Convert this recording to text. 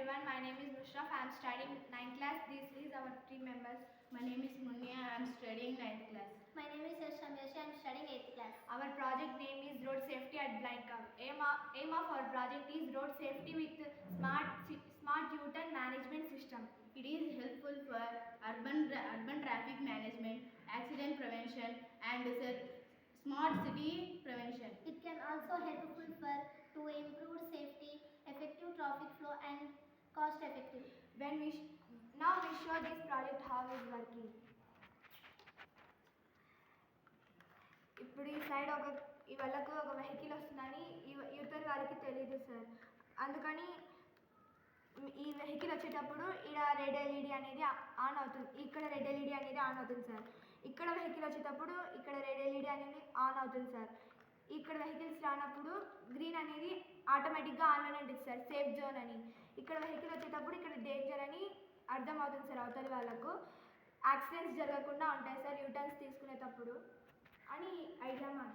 everyone. My name is Mushraf. I am studying 9th class. This is our team members. My name is Munia. I am studying 9th class. My name is Yashamyashi. I am studying 8th class. Our project name is Road Safety at Blind Curve. Aim of our project is road safety with smart U-turn management system. It is helpful for urban traffic management, accident prevention, and smart city prevention. It can also helpful for to improve safety, effective traffic flow, and cost effective. Now we show this project how is working. ఇప్పుడు ఈ side ఈ వాళ్ళకు ఒక vehicle వస్తుందని యువతల వారికి తెలియదు sir. అందుకని ఈ వెహికల్ వచ్చేటప్పుడు ఇక్కడ రెడ్ ఎల్ఈడి అనేది ఆన్ అవుతుంది. ఇక్కడ రెడ్ ఎల్ఈడి అనేది ఆన్ అవుతుంది సార్. ఇక్కడ వెహికల్ వచ్చేటప్పుడు ఇక్కడ రెడ్ ఎల్ఈడి అనేది ఆన్ అవుతుంది సార్. ఇక్కడ వెహికల్స్ రానప్పుడు గ్రీన్ అనేది ఆటోమేటిక్గా ఆన్లోనే ఉంటుంది సార్, సేఫ్ జోన్ అని. ఇక్కడ వెహికల్ వచ్చేటప్పుడు ఇక్కడ డేంజర్ అని అర్థం అవుతుంది సార్ అవతలి వాళ్ళకు. యాక్సిడెంట్స్ జరగకుండా ఉంటాయి సార్ యూటర్న్స్ తీసుకునేటప్పుడు అని ఐడియా మాట.